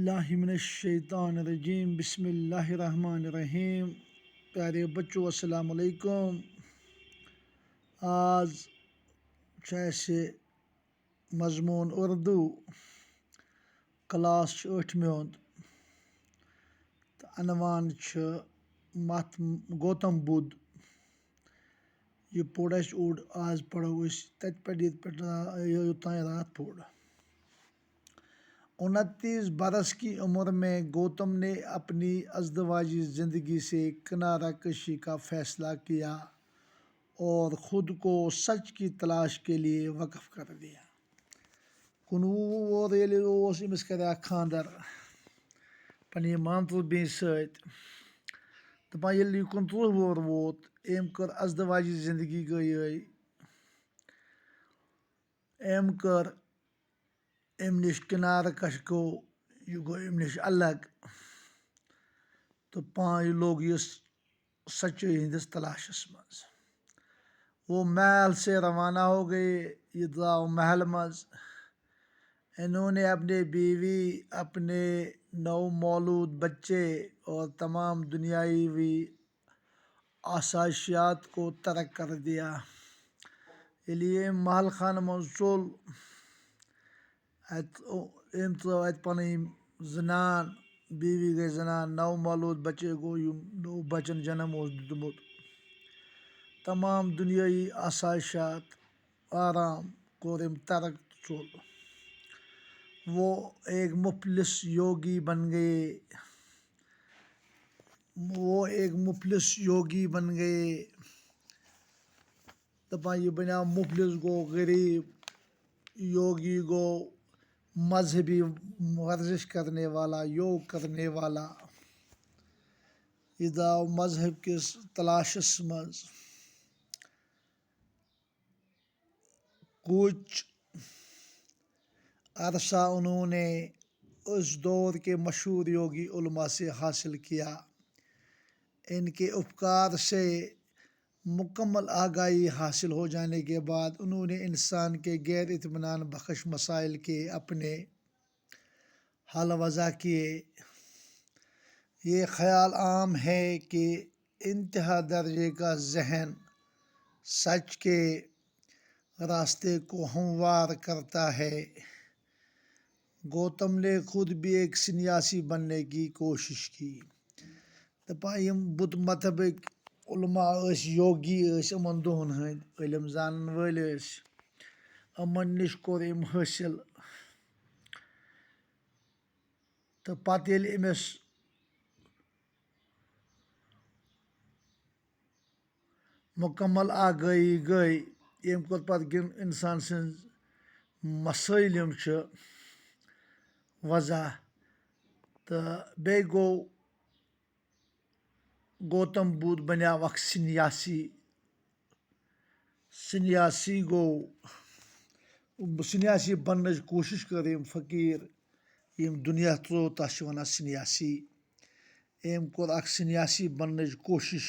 باللہ من الشیطان الرجیم بسم اللہ الرحمن الرحیم۔ پیارے بچوں السلام علیکم۔ آز اسہِ مضموٗن اردو کلاس 8 ہُنٛد تہٕ عنوان چھُ گوتم بدھ۔ یہ پوٚر اَسہِ اوٚڑ، آز پَرو أسۍ تَتہِ پٮ۪ٹھ ییٚتہِ پٮ۪ٹھ یوٚتام رات پوٚر۔ 29 برس کی عمر میں گوتم نے اپنی ازدواجی زندگی سے کنارہ کشی کا فیصلہ کیا اور خود کو سچ کی تلاش کے لیے وقف کر دیا۔ 19 وُہُر ییٚلہِ اوس أمِس کَریٛاو خانٛدر پنٛنہِ مامتٕر بیٚنہِ سۭتۍ، دَپان ییٚلہِ یہِ 29 وُہُر ووت أمۍ کٔر ازدواجی زندگی گٔیے، أمۍ کٔر اَمہِ نِش کنارٕ کش گوٚو، یہِ گوٚو اَمہِ نِش الگ تہٕ یہِ لوٚگ یہِ سچٲیی ہِنٛدِس تلاشس منٛز۔ وہ محل سے روانہ ہو گئے، یہ درٛاو محل منٛز۔ انہوں نے اپنی بیوی، اپنے نومولود بچے اور تمام دنیاوی آسائشات کو ترک کر دیا۔ ییٚلہِ یہِ أمۍ محل خانہٕ منٛز ژوٚل، أمۍ ترٛٲو اَتہِ پنٕنۍ زنان، بیوی گٔے زنان، نومولود بچے گوٚو یِم نوٚو بچن جنم اوس دیُتمُت، تمام دُنیٲیی آسائشات، آرام کوٚر أمۍ ترک تہٕ ژوٚل۔ وہ ایک مفلس یوگی بن گئے، دَپان یہِ بنیٛاو مفلس، گوٚو غریٖب، یوگی گوٚو مذہبی ورزش کرنے والا، یوگ کرنے والا۔ یہِ درٛاو مذہب کِس تلاشس منٛز۔ کچھ عرصہ انہوں نے اس دور کے مشہور یوگی علما سے حاصل کیا۔ ان کے افکار سے مکمل آگاہی حاصل ہو جانے کے بعد انہوں نے انسان کے غیر اطمینان بخش مسائل کے اپنے حل وضع کیے۔ یہ خیال عام ہے کہ انتہا درجے کا ذہن سچ کے راستے کو ہموار کرتا ہے۔ گوتم نے خود بھی ایک سنیاسی بننے کی کوشش کی۔ دَپان یِم بدھ مذہبٕکۍ علما ٲسۍ، یوگی ٲسۍ، یِمن دۄہن ہٕنٛدۍ علم زانن وٲلۍ ٲسۍ، یِمن نِش کوٚر أمۍ حٲصِل تہٕ پتہٕ ییٚلہِ أمِس مکمل آگٲہی گٔے، أمۍ کوٚر پتہٕ یِم انسان سٕنٛز مسٲیل یِم چھِ وضع، تہٕ بیٚیہِ گوٚو گوتم بدھ بنیٛاو اکھ سنیاسی گوٚو، سنیاسی بننٕچ کوٗشش کٔر أمۍ، فقیٖر ییٚمۍ دُنیا ترٛوو تتھ چھِ ونان سنیاسی۔ أمۍ کوٚر اکھ سنیاسی بننٕچ کوٗشش،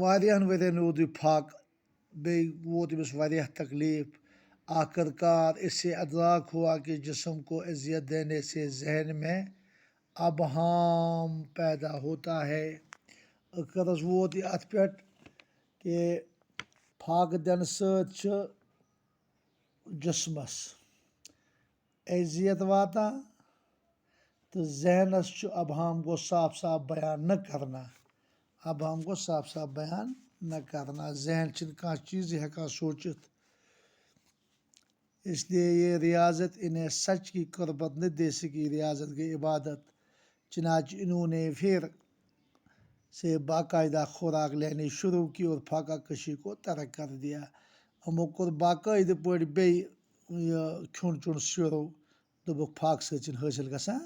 واریاہن ؤرین روٗد یہِ فاقہٕ، بیٚیہِ ووت أمِس واریاہ تکلیٖف۔ آخر کار اس سے ادراک ہوا کہ جسم کو اذیت دینے سے ذہن میں ابہام پیدا ہوتا ہے۔ ٲخرس ووت یہِ اتھ پٮ۪ٹھ کہِ فاقہٕ دِنہٕ سۭتۍ چھُ جسمس اذیت واتان تہٕ ذہنس چھُ ابہام گوٚو صاف صاف بیان نہ کرنا، ذہن چھُنہٕ کانٛہہ چیٖزٕے ہٮ۪کان سوٗنٛچِتھ۔ اس لیے یہ ریاضت انہیں سچ کی قربت نہ دے سکی، ریاضت گئی عبادت۔ چنانچہ انہوں نے پھر سے باقاعدہ خوراک لینی شروع کی اور فاقہ کشی کو ترک کر دیا۔ یِمو کوٚر باقٲعدٕ پٲٹھۍ بیٚیہِ یہِ کھیوٚن چیوٚن شروٗع، دوٚپُکھ فاقہٕ سۭتۍ چھِنہٕ حٲصِل گژھان